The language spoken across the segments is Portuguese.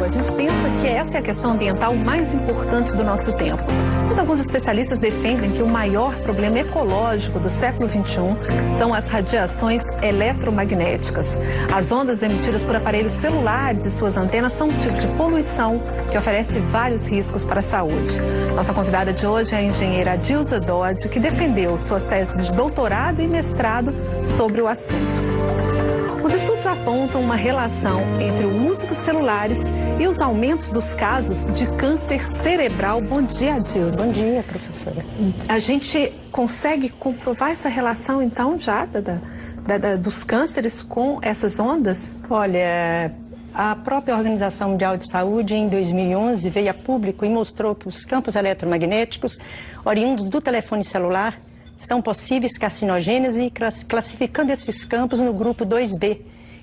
A gente pensa que essa é a questão ambiental mais importante do nosso tempo. Mas alguns especialistas defendem que o maior problema ecológico do século XXI são as radiações eletromagnéticas. As ondas emitidas por aparelhos celulares e suas antenas são um tipo de poluição que oferece vários riscos para a saúde. Nossa convidada de hoje é a engenheira Adilza Dodge, que defendeu suas teses de doutorado e mestrado sobre o assunto. Os estudos apontam uma relação entre o uso dos celulares e os aumentos dos casos de câncer cerebral. Bom dia, Adilza. Bom dia, professora. A gente consegue comprovar essa relação, então, já dos cânceres com essas ondas? Olha, a própria Organização Mundial de Saúde, em 2011, veio a público e mostrou que os campos eletromagnéticos, oriundos do telefone celular, são possíveis carcinogêneos e classificando esses campos no grupo 2B.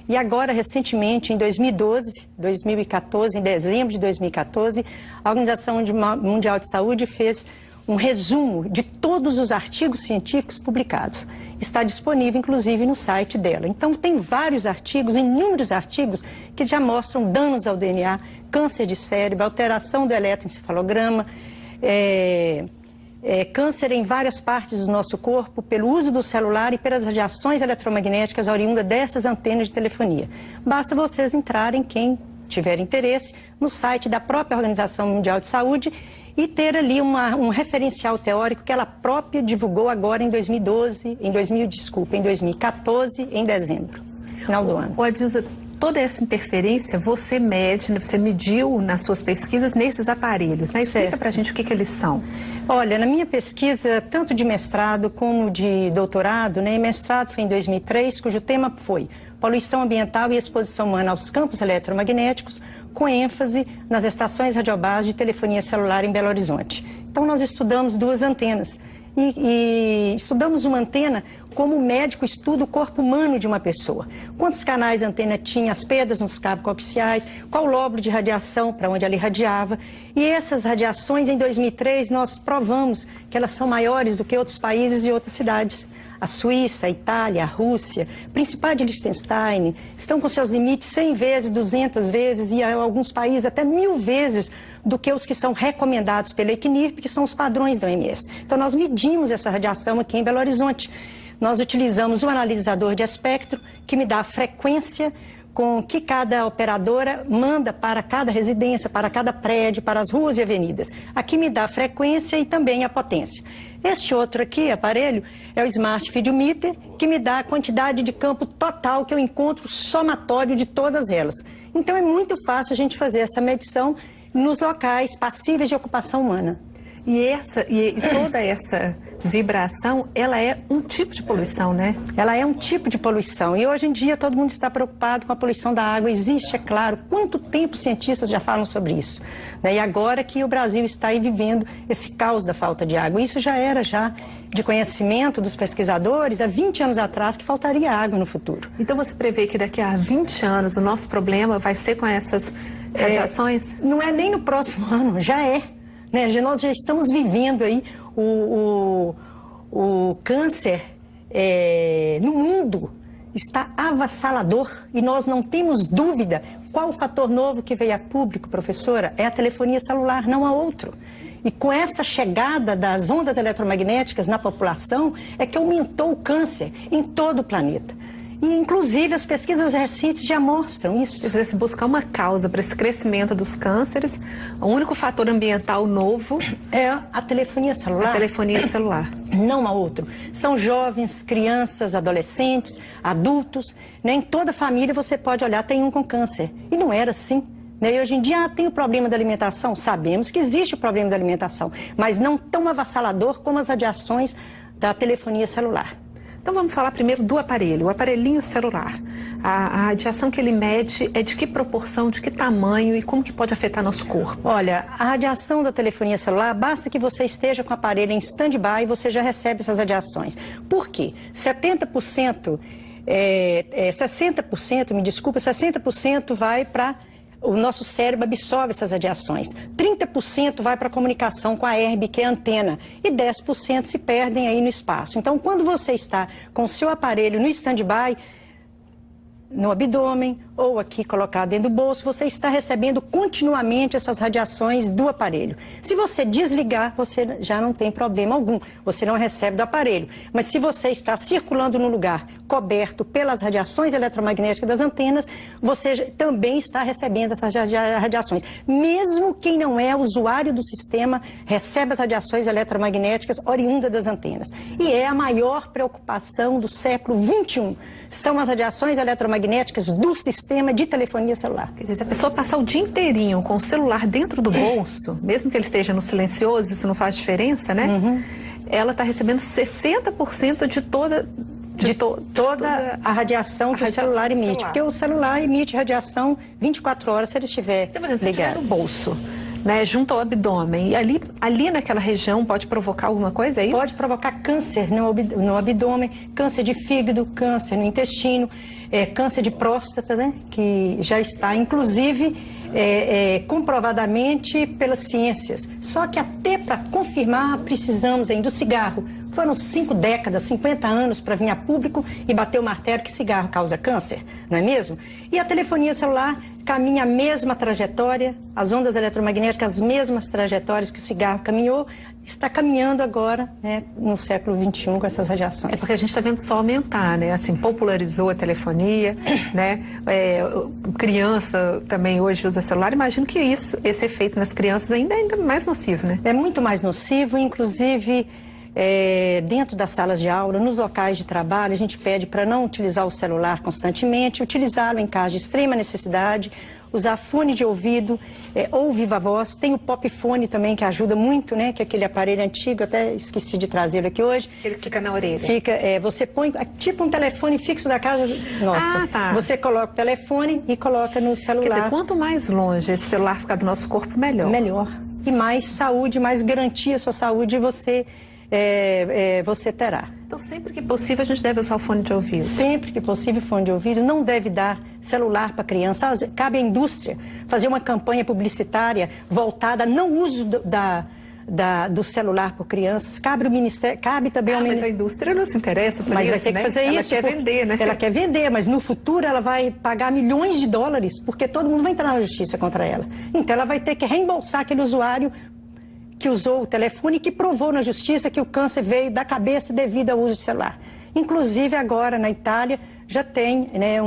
E agora, recentemente, em 2014, em dezembro de 2014, a Organização Mundial de Saúde fez um resumo de todos os artigos científicos publicados. Está disponível, inclusive, no site dela. Então, tem vários artigos, inúmeros artigos, que já mostram danos ao DNA, câncer de cérebro, alteração do eletroencefalograma, câncer em várias partes do nosso corpo pelo uso do celular e pelas radiações eletromagnéticas oriundas dessas antenas de telefonia. Basta vocês entrarem, quem tiver interesse, no site da própria Organização Mundial de Saúde e ter ali um referencial teórico que ela própria divulgou agora em 2014, em dezembro, final do ano. Adilza, toda essa interferência você mede, você mediu nas suas pesquisas nesses aparelhos, né? Explica pra gente o que eles são. Olha, na minha pesquisa, tanto de mestrado como de doutorado, né? Mestrado foi em 2003, cujo tema foi poluição ambiental e exposição humana aos campos eletromagnéticos, com ênfase nas estações radiobases de telefonia celular em Belo Horizonte. Então, nós estudamos duas antenas e estudamos uma antena como o médico estuda o corpo humano de uma pessoa. Quantos canais a antena tinha, as perdas nos cabos coaxiais, qual o lóbulo de radiação para onde ela irradiava. E essas radiações, em 2003, nós provamos que elas são maiores do que outros países e outras cidades. A Suíça, a Itália, a Rússia, Principado de Liechtenstein, estão com seus limites 100 vezes, 200 vezes e em alguns países até 1000 vezes do que os que são recomendados pela ECNIRP, que são os padrões da OMS. Então nós medimos essa radiação aqui em Belo Horizonte. Nós utilizamos o analisador de espectro, que me dá a frequência com que cada operadora manda para cada residência, para cada prédio, para as ruas e avenidas. Aqui me dá a frequência e também a potência. Este outro aqui, aparelho, é o Smart Fidiometer, que me dá a quantidade de campo total que eu encontro somatório de todas elas. Então é muito fácil a gente fazer essa medição nos locais passíveis de ocupação humana. E toda essa vibração, ela é um tipo de poluição, né? Ela é um tipo de poluição. E hoje em dia todo mundo está preocupado com a poluição da água. Existe, é claro, quanto tempo os cientistas já falam sobre isso. E agora que o Brasil está aí vivendo esse caos da falta de água. Isso já era de conhecimento dos pesquisadores há 20 anos atrás que faltaria água no futuro. Então você prevê que daqui a 20 anos o nosso problema vai ser com essas radiações? Não é nem no próximo ano, já é. Né? Nós já estamos vivendo aí o câncer no mundo está avassalador e nós não temos dúvida qual o fator novo que veio a público, professora, é a telefonia celular, não há outro. E com essa chegada das ondas eletromagnéticas na população é que aumentou o câncer em todo o planeta. E, inclusive, as pesquisas recentes já mostram isso. Se buscar uma causa para esse crescimento dos cânceres, o único fator ambiental novo é a telefonia celular. A telefonia celular. Não há outro. São jovens, crianças, adolescentes, adultos. Em toda família você pode olhar, tem um com câncer. E não era assim. E hoje em dia tem o problema da alimentação. Sabemos que existe o problema da alimentação, mas não tão avassalador como as radiações da telefonia celular. Então vamos falar primeiro do aparelho, o aparelhinho celular. A radiação que ele mede é de que proporção, de que tamanho e como que pode afetar nosso corpo? Olha, a radiação da telefonia celular, basta que você esteja com o aparelho em stand-by e você já recebe essas radiações. Por quê? 60%, 60% vai para... O nosso cérebro absorve essas radiações. 30% vai para a comunicação com a herb, que é a antena. E 10% se perdem aí no espaço. Então, quando você está com o seu aparelho no stand-by, no abdômen ou aqui colocado dentro do bolso, você está recebendo continuamente essas radiações do aparelho. Se você desligar, você já não tem problema algum, você não recebe do aparelho. Mas se você está circulando num lugar coberto pelas radiações eletromagnéticas das antenas, você também está recebendo essas radiações. Mesmo quem não é usuário do sistema, recebe as radiações eletromagnéticas oriundas das antenas. E é a maior preocupação do século XXI. São as radiações eletromagnéticas do sistema de telefonia celular. Quer dizer, se a pessoa passar o dia inteirinho com o celular dentro do bolso, mesmo que ele esteja no silencioso, isso não faz diferença, né? Ela está recebendo 60% de toda a radiação que o celular emite. Porque o celular emite radiação 24 horas se ele estiver então, por exemplo, se ligado. estiver no bolso, né, junto ao abdômen, e ali naquela região pode provocar alguma coisa, é isso? Pode provocar câncer no abdômen, câncer de fígado, câncer no intestino, câncer de próstata, né, que já está, inclusive, comprovadamente pelas ciências. Só que até para confirmar, precisamos ainda do cigarro. Foram 5 décadas, 50 anos para vir a público e bater o martelo que cigarro causa câncer, não é mesmo? E a telefonia celular caminha a mesma trajetória, as ondas eletromagnéticas, as mesmas trajetórias que o cigarro caminhou, está caminhando agora, né, no século XXI com essas radiações. É porque a gente está vendo só aumentar, né? Assim, popularizou a telefonia, né? Criança também hoje usa celular. Imagino que esse efeito nas crianças ainda é mais nocivo, né? É muito mais nocivo, inclusive dentro das salas de aula, nos locais de trabalho, a gente pede para não utilizar o celular constantemente, utilizá-lo em caso de extrema necessidade, usar fone de ouvido ou viva voz. Tem o pop fone também, que ajuda muito, né? Que é aquele aparelho antigo, até esqueci de trazê-lo aqui hoje. Ele fica na orelha. Fica, você põe, tipo um telefone fixo da casa nossa. Ah, tá. Você coloca o telefone e coloca no celular. Quer dizer, quanto mais longe esse celular ficar do nosso corpo, melhor. Melhor. E mais saúde, mais garantia a sua saúde você terá. Então, sempre que possível, a gente deve usar o fone de ouvido. Sempre que possível, fone de ouvido. Não deve dar celular para criança. Cabe à indústria fazer uma campanha publicitária voltada ao não uso do celular por crianças. Cabe ao Ministério, cabe também ao Mas a indústria não se interessa por mas isso, vai ter que fazer ela isso. Ela quer vender, né? Ela quer vender, mas no futuro ela vai pagar milhões de dólares, porque todo mundo vai entrar na justiça contra ela. Então ela vai ter que reembolsar aquele usuário que usou o telefone e que provou na justiça que o câncer veio da cabeça devido ao uso de celular. Inclusive agora na Itália já tem, né,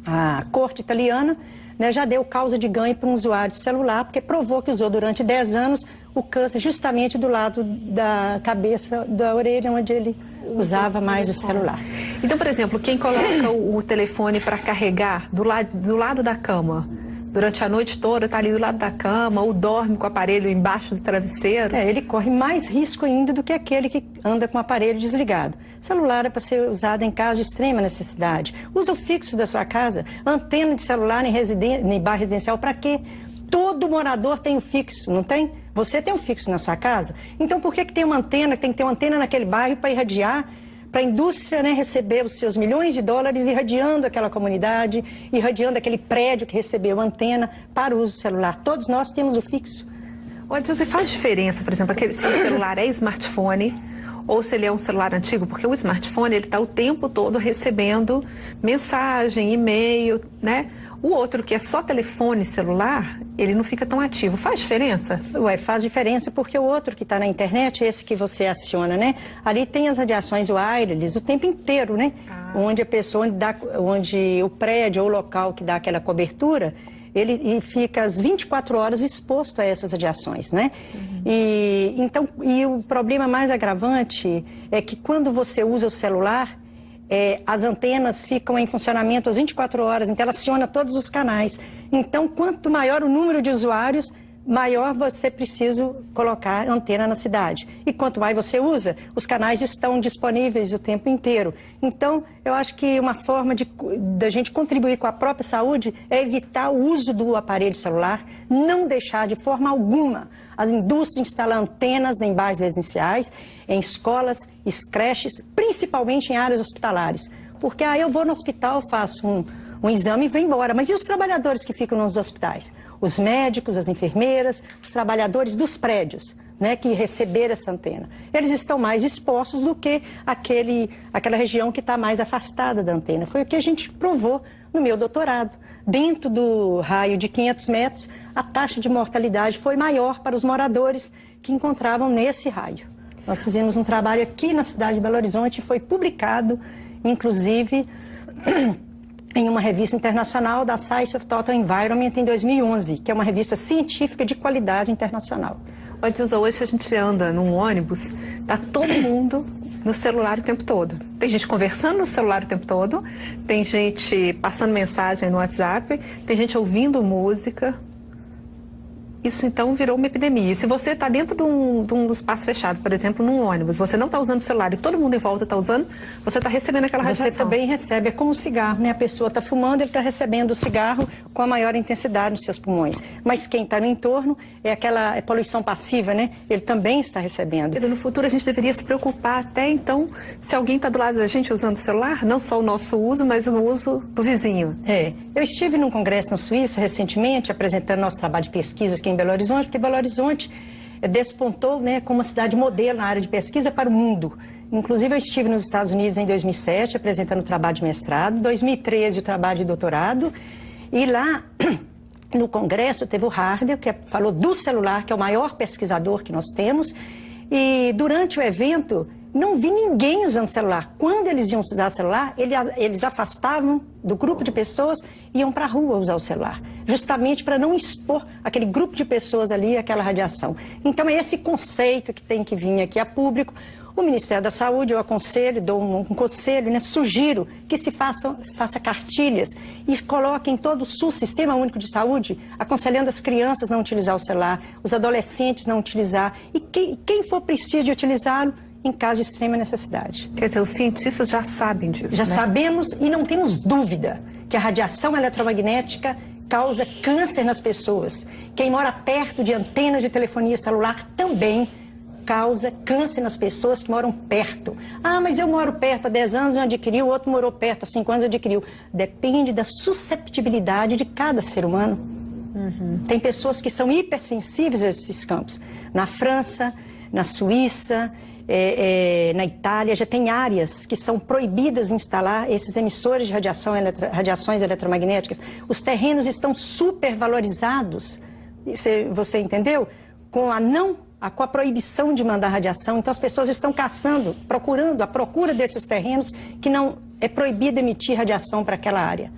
a corte italiana, né, já deu causa de ganho para um usuário de celular, porque provou que usou durante 10 anos o câncer justamente do lado da cabeça, da orelha, onde ele usava mais o celular. Então, por exemplo, quem coloca o telefone para carregar do lado da cama, durante a noite toda, está ali do lado da cama, ou dorme com o aparelho embaixo do travesseiro. Ele corre mais risco ainda do que aquele que anda com o aparelho desligado. Celular é para ser usado em caso de extrema necessidade. Usa o fixo da sua casa. Antena de celular em bairro residencial, para quê? Todo morador tem um fixo, não tem? Você tem um fixo na sua casa? Então por que tem uma antena, tem que ter uma antena naquele bairro para irradiar? Para a indústria, né, receber os seus milhões de dólares irradiando aquela comunidade, irradiando aquele prédio que recebeu a antena para o uso celular. Todos nós temos o fixo. Olha, você faz diferença, por exemplo, se o celular é smartphone ou se ele é um celular antigo, porque o smartphone ele está o tempo todo recebendo mensagem, e-mail, né? O outro, que é só telefone celular, ele não fica tão ativo. Faz diferença? Faz diferença porque o outro que está na internet, esse que você aciona, né? Ali tem as radiações wireless o tempo inteiro, né? Onde a pessoa, onde o prédio ou o local que dá aquela cobertura, ele fica as 24 horas exposto a essas radiações, né? E o problema mais agravante é que quando você usa o celular, as antenas ficam em funcionamento às 24 horas, então ela aciona todos os canais. Então, quanto maior o número de usuários, maior você precisa colocar antena na cidade. E quanto mais você usa, os canais estão disponíveis o tempo inteiro. Então, eu acho que uma forma da gente contribuir com a própria saúde é evitar o uso do aparelho celular, não deixar de forma alguma as indústrias instalar antenas em bairros residenciais, em escolas, creches, principalmente em áreas hospitalares. Porque eu vou no hospital, faço um exame e vou embora. Mas e os trabalhadores que ficam nos hospitais? Os médicos, as enfermeiras, os trabalhadores dos prédios. né, que receberam essa antena. Eles estão mais expostos do que aquela região que está mais afastada da antena. Foi o que a gente provou no meu doutorado. Dentro do raio de 500 metros, a taxa de mortalidade foi maior para os moradores que encontravam nesse raio. Nós fizemos um trabalho aqui na cidade de Belo Horizonte e foi publicado, inclusive, em uma revista internacional da Science of Total Environment em 2011, que é uma revista científica de qualidade internacional. Olha, Dilza, hoje a gente anda num ônibus, tá todo mundo no celular o tempo todo. Tem gente conversando no celular o tempo todo, tem gente passando mensagem no WhatsApp, tem gente ouvindo música. Isso então virou uma epidemia. E se você está dentro de um espaço fechado, por exemplo, num ônibus, você não está usando o celular e todo mundo em volta está usando, você está recebendo aquela radiação. Você também recebe, é como o cigarro, né? A pessoa está fumando, ele está recebendo o cigarro com a maior intensidade nos seus pulmões. Mas quem está no entorno é aquela poluição passiva, né? Ele também está recebendo. Quer dizer, no futuro a gente deveria se preocupar até então se alguém está do lado da gente usando o celular, não só o nosso uso, mas o uso do vizinho. Eu estive num congresso na Suíça recentemente, apresentando nosso trabalho de pesquisa aqui em Belo Horizonte, porque Belo Horizonte despontou, né, como uma cidade modelo na área de pesquisa para o mundo. Inclusive, eu estive nos Estados Unidos em 2007, apresentando o trabalho de mestrado, em 2013 o trabalho de doutorado, e lá no congresso teve o Hardel, que falou do celular, que é o maior pesquisador que nós temos, e durante o evento não vi ninguém usando celular. Quando eles iam usar celular, eles afastavam do grupo de pessoas e iam para a rua usar o celular, justamente para não expor aquele grupo de pessoas ali àquela radiação. Então é esse conceito que tem que vir aqui a público. O Ministério da Saúde, eu aconselho, dou um conselho, né, sugiro que se faça cartilhas e coloquem todo o SUS, Sistema Único de Saúde, aconselhando as crianças a não utilizar o celular, os adolescentes não utilizar, e quem for preciso de utilizá-lo, em caso de extrema necessidade. Quer dizer, os cientistas já sabem disso, Já né? sabemos e não temos dúvida que a radiação eletromagnética causa câncer nas pessoas. Quem mora perto de antenas de telefonia celular também causa câncer nas pessoas que moram perto. Ah, mas eu moro perto há 10 anos e não adquiriu, o outro morou perto há 5 anos e adquiriu. Depende da susceptibilidade de cada ser humano. Tem pessoas que são hipersensíveis a esses campos. Na França, na Suíça, na Itália, já tem áreas que são proibidas de instalar esses emissores de radiações eletromagnéticas. Os terrenos estão supervalorizados, você entendeu? Com a proibição de mandar radiação. Então as pessoas estão procurando a procura desses terrenos que não é proibido emitir radiação para aquela área.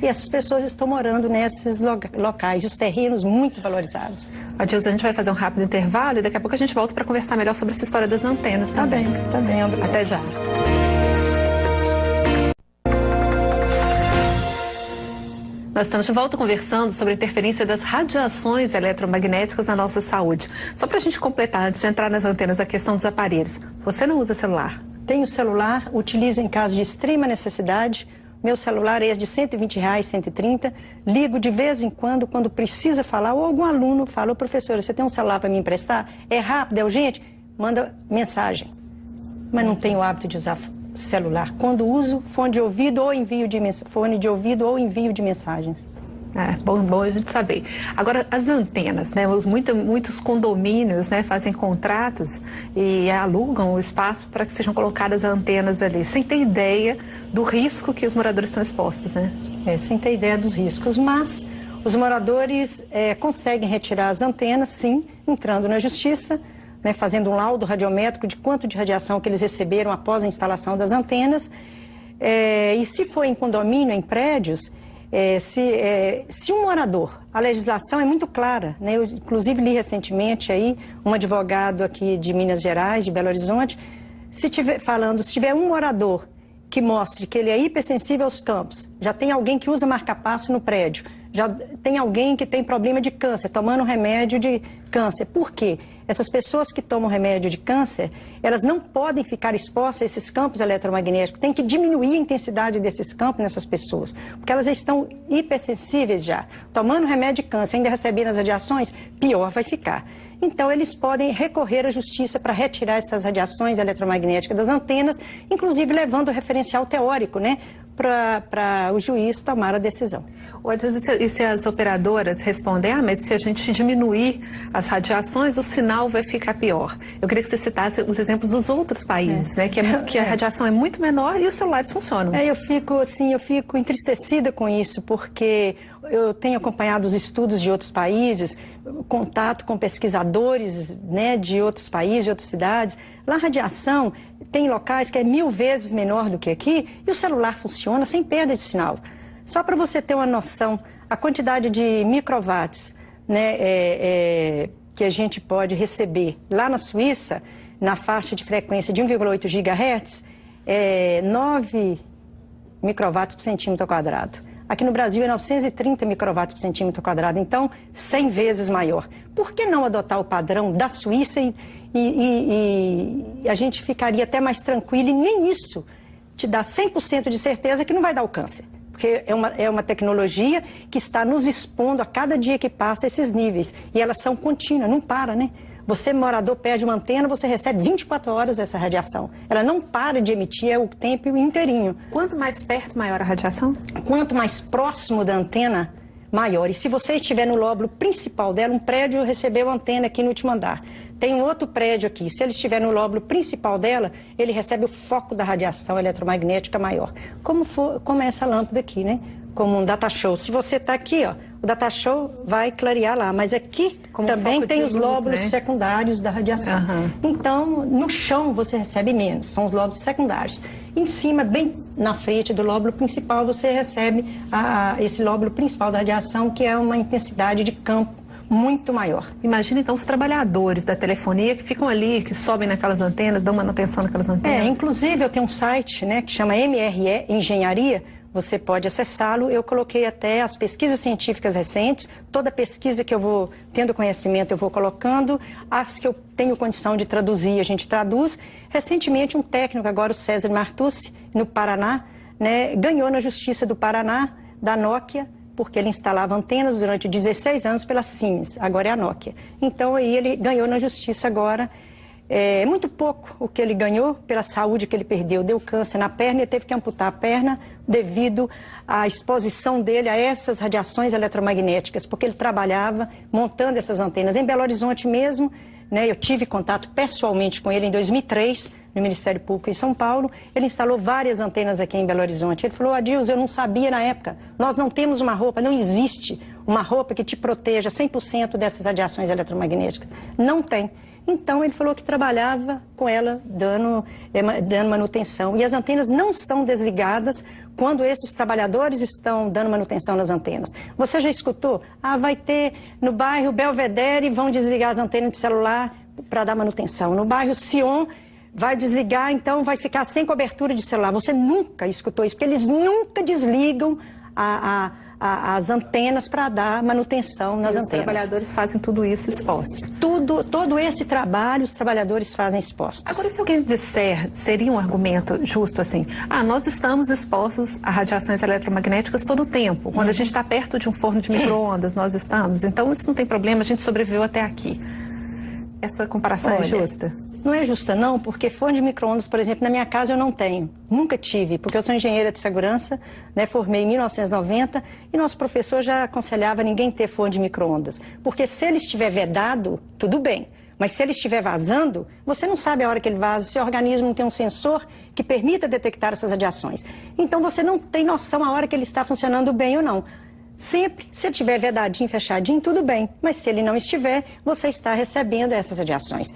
E essas pessoas estão morando nesses locais, os terrenos muito valorizados. Dilza, a gente vai fazer um rápido intervalo e daqui a pouco a gente volta para conversar melhor sobre essa história das antenas também. Tá bem, obrigada. Até já. Nós estamos de volta conversando sobre a interferência das radiações eletromagnéticas na nossa saúde. Só para a gente completar, antes de entrar nas antenas, a questão dos aparelhos. Você não usa celular? Tenho celular, utilizo em caso de extrema necessidade. Meu celular é de R$120, 130. Ligo de vez em quando precisa falar, ou algum aluno fala: ô professora, você tem um celular para me emprestar? É rápido, é urgente? Manda mensagem. Mas não tenho o hábito de usar celular. Quando uso, fone de ouvido ou envio de mensagens. Bom a gente saber. Agora, as antenas, né? Muitos condomínios, né, fazem contratos e alugam o espaço para que sejam colocadas antenas ali, sem ter ideia do risco que os moradores estão expostos, né? Sem ter ideia dos riscos, mas os moradores conseguem retirar as antenas, sim, entrando na justiça, né, fazendo um laudo radiométrico de quanto de radiação que eles receberam após a instalação das antenas. E se for em condomínio, em prédios, se um morador, a legislação é muito clara, né? Eu inclusive li recentemente aí um advogado aqui de Minas Gerais, de Belo Horizonte, se tiver um morador que mostre que ele é hipersensível aos campos, já tem alguém que usa marca-passo no prédio, já tem alguém que tem problema de câncer, tomando remédio de câncer. Por quê? Essas pessoas que tomam remédio de câncer, elas não podem ficar expostas a esses campos eletromagnéticos. Tem que diminuir a intensidade desses campos nessas pessoas, porque elas já estão hipersensíveis já. Tomando remédio de câncer, ainda recebendo as radiações, pior vai ficar. Então, eles podem recorrer à justiça para retirar essas radiações eletromagnéticas das antenas, inclusive levando o referencial teórico, né? para o juiz tomar a decisão. E se as operadoras respondem, mas se a gente diminuir as radiações, o sinal vai ficar pior. Eu queria que você citasse os exemplos dos outros países, né, que a radiação é muito menor e os celulares funcionam. Eu fico entristecida com isso, porque eu tenho acompanhado os estudos de outros países, contato com pesquisadores, né, de outros países, de outras cidades. Lá a radiação tem locais que é 1000 vezes menor do que aqui e o celular funciona sem perda de sinal. Só para você ter uma noção, a quantidade de microwatts, né, que a gente pode receber lá na Suíça, na faixa de frequência de 1,8 GHz, é 9 microwatts por centímetro quadrado. Aqui no Brasil é 930 microwatts por centímetro quadrado, então 100 vezes maior. Por que não adotar o padrão da Suíça e a gente ficaria até mais tranquilo, e nem isso te dá 100% de certeza que não vai dar o câncer. Porque é uma tecnologia que está nos expondo a cada dia que passa esses níveis. E elas são contínuas, não para, né? Você, morador, perde uma antena, você recebe 24 horas essa radiação. Ela não para de emitir, é o tempo inteirinho. Quanto mais perto, maior a radiação? Quanto mais próximo da antena, maior. E se você estiver no lóbulo principal dela, um prédio recebeu a antena aqui no último andar. Tem um outro prédio aqui. Se ele estiver no lóbulo principal dela, ele recebe o foco da radiação eletromagnética maior. Como é essa lâmpada aqui, né? Como um data show. Se você está aqui, ó, o data show vai clarear lá. Mas aqui como também tem os lóbulos, né, secundários da radiação. Então, no chão você recebe menos. São os lóbulos secundários. Em cima, bem na frente do lóbulo principal, você recebe esse lóbulo principal da radiação, que é uma intensidade de campo muito maior. Imagina então os trabalhadores da telefonia que ficam ali, que sobem naquelas antenas, dão manutenção naquelas antenas. Inclusive eu tenho um site, né, que chama MRE Engenharia, você pode acessá-lo. Eu coloquei até as pesquisas científicas recentes, toda pesquisa que eu vou tendo conhecimento eu vou colocando, as que eu tenho condição de traduzir, a gente traduz. Recentemente um técnico, agora o César Martucci, no Paraná, né, ganhou na Justiça do Paraná, da Nokia, porque ele instalava antenas durante 16 anos pela Siemens, agora é a Nokia. Então aí ele ganhou na justiça agora. É muito pouco o que ele ganhou pela saúde que ele perdeu. Deu câncer na perna e teve que amputar a perna devido à exposição dele a essas radiações eletromagnéticas, porque ele trabalhava montando essas antenas. Em Belo Horizonte mesmo, né, eu tive contato pessoalmente com ele em 2003, no Ministério Público em São Paulo. Ele instalou várias antenas aqui em Belo Horizonte. Ele falou: Adilson, eu não sabia na época, nós não temos uma roupa, não existe uma roupa que te proteja 100% dessas radiações eletromagnéticas. Não tem. Então ele falou que trabalhava com ela dando manutenção. E as antenas não são desligadas quando esses trabalhadores estão dando manutenção nas antenas. Você já escutou? Vai ter no bairro Belvedere, vão desligar as antenas de celular para dar manutenção. No bairro Sion vai desligar, então vai ficar sem cobertura de celular. Você nunca escutou isso, porque eles nunca desligam as antenas para dar manutenção nas antenas. Os trabalhadores fazem tudo isso expostos. Todo esse trabalho os trabalhadores fazem expostos. Agora, se alguém disser, seria um argumento justo assim, nós estamos expostos a radiações eletromagnéticas todo o tempo. Quando a gente está perto de um forno de micro-ondas, nós estamos. Então isso não tem problema, a gente sobreviveu até aqui. Essa comparação é justa? Não é justa não, porque forno de micro-ondas, por exemplo, na minha casa eu não tenho. Nunca tive, porque eu sou engenheira de segurança, né, formei em 1990 e nosso professor já aconselhava ninguém ter forno de micro-ondas. Porque se ele estiver vedado, tudo bem. Mas se ele estiver vazando, você não sabe a hora que ele vaza, seu organismo não tem um sensor que permita detectar essas radiações. Então você não tem noção a hora que ele está funcionando bem ou não. Sempre, se ele estiver vedadinho, fechadinho, tudo bem. Mas se ele não estiver, você está recebendo essas radiações.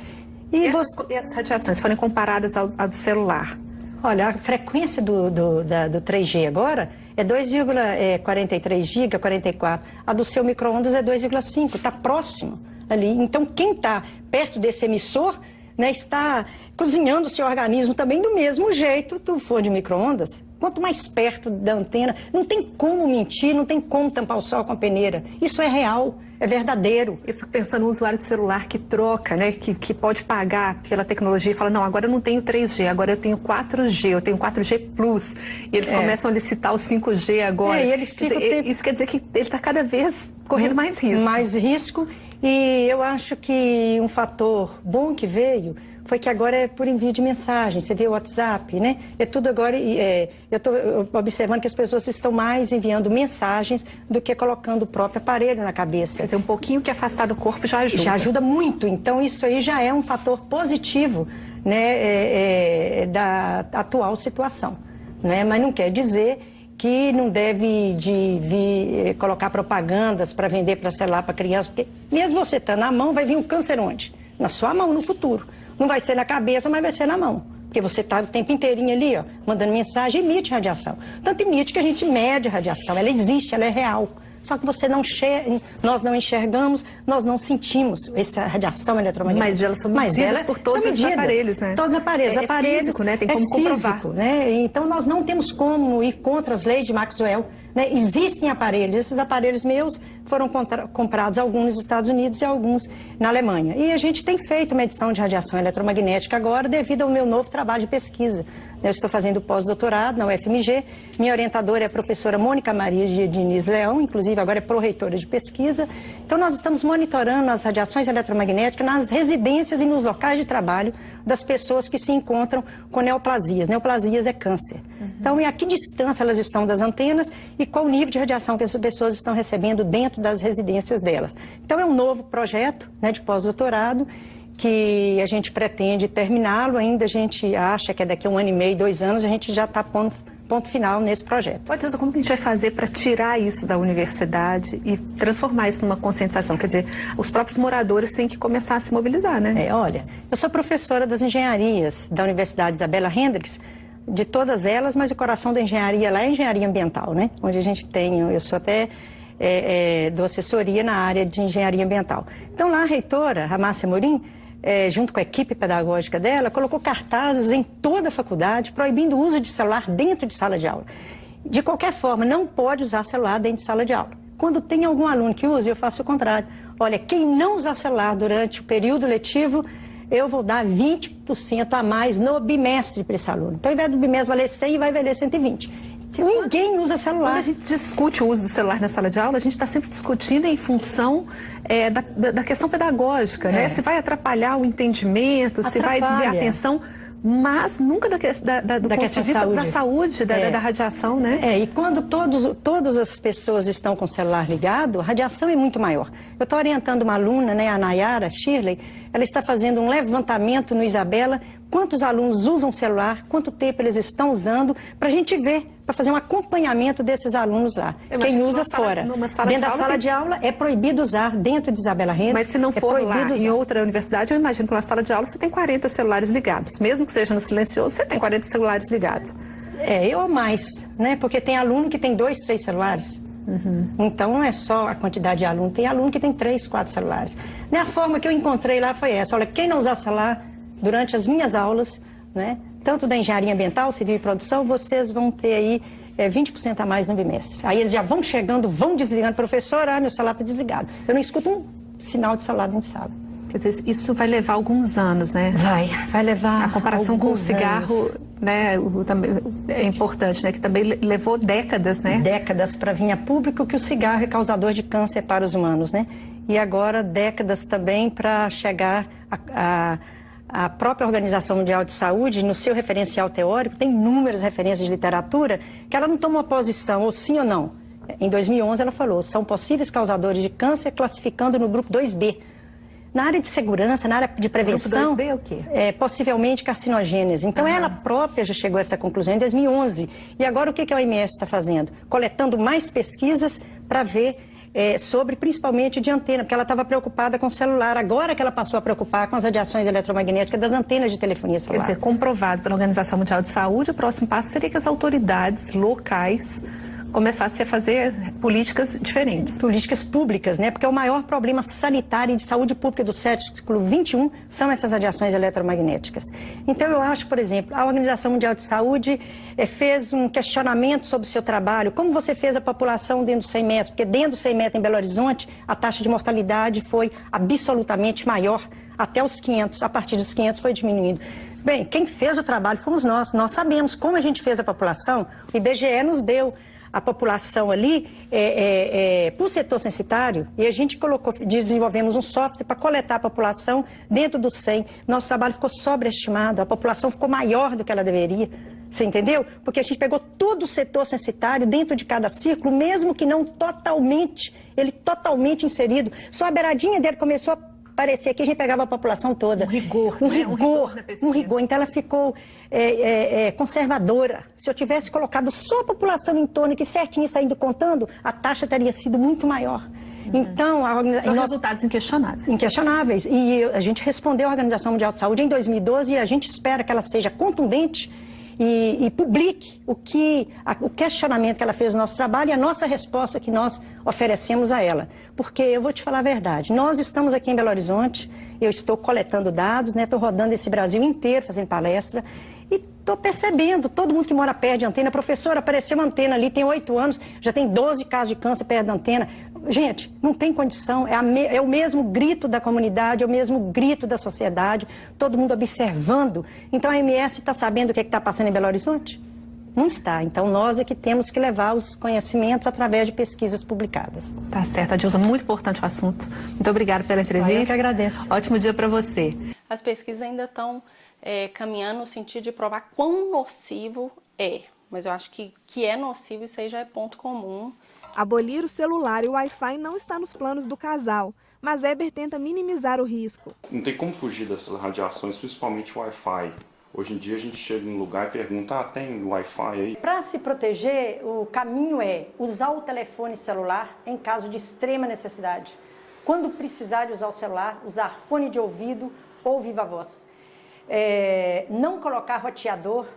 E essas radiações forem comparadas ao do celular? Olha, a frequência do 3G agora é 2,43 GB, 44. A do seu micro-ondas é 2,5, está próximo ali. Então, quem está perto desse emissor, né, está cozinhando o seu organismo também do mesmo jeito do forno de micro-ondas. Quanto mais perto da antena, não tem como mentir, não tem como tampar o sol com a peneira. Isso é real, é verdadeiro. Eu fico pensando no usuário de celular que troca, né, que pode pagar pela tecnologia e fala, não, agora eu não tenho 3G, agora eu tenho 4G, eu tenho 4G Plus. E eles começam a licitar o 5G agora. E eles ficam isso quer dizer que ele está cada vez correndo mais risco. Mais risco. E eu acho que um fator bom que veio foi que agora é por envio de mensagem, você vê o WhatsApp, né? É tudo agora, eu estou observando que as pessoas estão mais enviando mensagens do que colocando o próprio aparelho na cabeça. Quer dizer, um pouquinho que afastar do corpo já ajuda. Já ajuda muito, então isso aí já é um fator positivo, né, da atual situação, né? Mas não quer dizer que não deve vir colocar propagandas para vender para celular para criança, porque mesmo você estando na mão, vai vir um câncer onde? Na sua mão, no futuro. Não vai ser na cabeça, mas vai ser na mão. Porque você está o tempo inteirinho ali, ó, mandando mensagem, emite radiação. Tanto emite que a gente mede a radiação, ela existe, ela é real. Só que nós não enxergamos, nós não sentimos essa radiação eletromagnética. Mas elas são medidas por todos os aparelhos, né? Todos os aparelhos. É físico, né? Tem como comprovar. Físico, né? Então nós não temos como ir contra as leis de Maxwell. Né? Existem aparelhos, esses aparelhos meus foram comprados alguns nos Estados Unidos e alguns na Alemanha. E a gente tem feito medição de radiação eletromagnética agora devido ao meu novo trabalho de pesquisa. Eu estou fazendo pós-doutorado na UFMG, minha orientadora é a professora Mônica Maria de Diniz Leão, inclusive agora é pró-reitora de pesquisa. Então nós estamos monitorando as radiações eletromagnéticas nas residências e nos locais de trabalho das pessoas que se encontram com neoplasias. Neoplasias é câncer. Então, a que distância elas estão das antenas e qual o nível de radiação que essas pessoas estão recebendo dentro das residências delas. Então, é um novo projeto, né, de pós-doutorado que a gente pretende terminá-lo ainda. A gente acha que daqui a 1 ano e meio, 2 anos, a gente já está pondo ponto final nesse projeto. Patrícia, como que a gente vai fazer para tirar isso da universidade e transformar isso numa conscientização? Quer dizer, os próprios moradores têm que começar a se mobilizar, né? Olha, eu sou professora das engenharias da Universidade Isabella Hendricks, de todas elas, mas o coração da engenharia lá é a engenharia ambiental, né? Onde a gente tem, eu sou até dou assessoria na área de engenharia ambiental. Então lá a reitora, a Márcia Morim, junto com a equipe pedagógica dela, colocou cartazes em toda a faculdade proibindo o uso de celular dentro de sala de aula. De qualquer forma, não pode usar celular dentro de sala de aula. Quando tem algum aluno que usa, eu faço o contrário. Olha, quem não usar celular durante o período letivo, eu vou dar 20% a mais no bimestre para esse aluno. Então, ao invés do bimestre valer 100, vai valer 120. Ninguém usa celular. Quando a gente discute o uso do celular na sala de aula, a gente está sempre discutindo em função da questão pedagógica, né? Se vai atrapalhar o entendimento, se vai desviar a atenção, mas nunca do ponto de vista da saúde, da radiação, né? E quando todas as pessoas estão com o celular ligado, a radiação é muito maior. Eu estou orientando uma aluna, né, a Nayara Shirley, ela está fazendo um levantamento no Isabela, quantos alunos usam celular, quanto tempo eles estão usando, para a gente ver, para fazer um acompanhamento desses alunos lá. Quem usa fora. Dentro da sala de aula é proibido usar, dentro de Isabela Hendricks. Mas se não for lá em outra universidade, eu imagino que na sala de aula você tem 40 celulares ligados. Mesmo que seja no silencioso, você tem 40 celulares ligados. Ou mais, né? Porque tem aluno que tem 2, 3 celulares. Então não é só a quantidade de aluno, tem aluno que tem 3, 4 celulares. A forma que eu encontrei lá foi essa: olha, quem não usar celular durante as minhas aulas, né, tanto da engenharia ambiental, civil e produção, vocês vão ter aí 20% a mais no bimestre. Aí eles já vão chegando, vão desligando. Professor, meu celular está desligado. Eu não escuto um sinal de celular dentro de sala. Quer dizer, isso vai levar alguns anos, né? Vai levar. A comparação com o cigarro, né, é importante, né? Que também levou décadas, né? Décadas para vir a público que o cigarro é causador de câncer para os humanos, né? E agora décadas também para chegar a própria Organização Mundial de Saúde, no seu referencial teórico, tem inúmeras referências de literatura, que ela não toma uma posição, ou sim ou não. Em 2011 ela falou, são possíveis causadores de câncer, classificando no grupo 2B. Na área de segurança, na área de prevenção, grupo 2B é o quê? Possivelmente carcinogênese. Então ela própria já chegou a essa conclusão em 2011. E agora o que a OMS está fazendo? Coletando mais pesquisas para ver sobre, principalmente, de antena, porque ela estava preocupada com o celular. Agora que ela passou a preocupar com as radiações eletromagnéticas das antenas de telefonia celular. Quer dizer, comprovado pela Organização Mundial de Saúde, o próximo passo seria que as autoridades locais começassem a fazer políticas diferentes. Políticas públicas, né? Porque o maior problema sanitário e de saúde pública do século XXI são essas radiações eletromagnéticas. Então eu acho, por exemplo, a Organização Mundial de Saúde fez um questionamento sobre o seu trabalho. Como você fez a população dentro dos 100 metros? Porque dentro dos 100 metros em Belo Horizonte, a taxa de mortalidade foi absolutamente maior até os 500. A partir dos 500 foi diminuindo. Bem, quem fez o trabalho fomos nós. Nós sabemos como a gente fez a população. O IBGE nos deu a população ali para o setor censitário, e a gente desenvolvemos um software para coletar a população dentro do SEM. Nosso trabalho ficou sobreestimado, a população ficou maior do que ela deveria. Você entendeu? Porque a gente pegou todo o setor censitário dentro de cada círculo, mesmo que não totalmente, ele totalmente inserido. Só a beiradinha dele começou a aparecer aqui, a gente pegava a população toda. Um rigor. Um rigor. Então ela ficou conservadora. Se eu tivesse colocado só a população em torno, que certinho saindo contando, a taxa teria sido muito maior. Então, são resultados inquestionáveis. Inquestionáveis. E a gente respondeu à Organização Mundial de Saúde em 2012 e a gente espera que ela seja contundente e publique o questionamento que ela fez no nosso trabalho e a nossa resposta que nós oferecemos a ela. Porque eu vou te falar a verdade, nós estamos aqui em Belo Horizonte, eu estou coletando dados, estou rodando esse Brasil inteiro fazendo palestra e estou percebendo, todo mundo que mora perto de antena, professora, apareceu uma antena ali, tem 8 anos, já tem 12 casos de câncer perto da antena. Gente, não tem condição, é o mesmo grito da comunidade, é o mesmo grito da sociedade, todo mundo observando. Então a OMS está sabendo o que está passando em Belo Horizonte? Não está. Então nós é que temos que levar os conhecimentos através de pesquisas publicadas. Tá certo, Adilza, muito importante o assunto. Muito obrigada pela entrevista. Eu que agradeço. Ótimo dia para você. As pesquisas ainda estão caminhando no sentido de provar quão nocivo é, mas eu acho que é nocivo, isso aí já é ponto comum. Abolir o celular e o Wi-Fi não está nos planos do casal, mas Eber tenta minimizar o risco. Não tem como fugir dessas radiações, principalmente o Wi-Fi. Hoje em dia a gente chega em um lugar e pergunta, tem Wi-Fi aí? Para se proteger, o caminho é usar o telefone celular em caso de extrema necessidade. Quando precisar de usar o celular, usar fone de ouvido ou viva voz. Não colocar roteador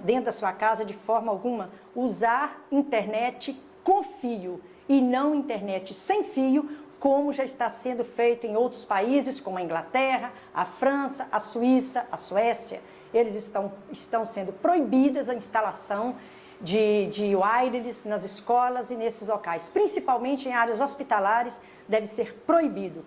dentro da sua casa de forma alguma. Usar internet com fio e não internet sem fio, como já está sendo feito em outros países, como a Inglaterra, a França, a Suíça, a Suécia. Eles estão sendo proibidas a instalação de wireless nas escolas e nesses locais, principalmente em áreas hospitalares, deve ser proibido.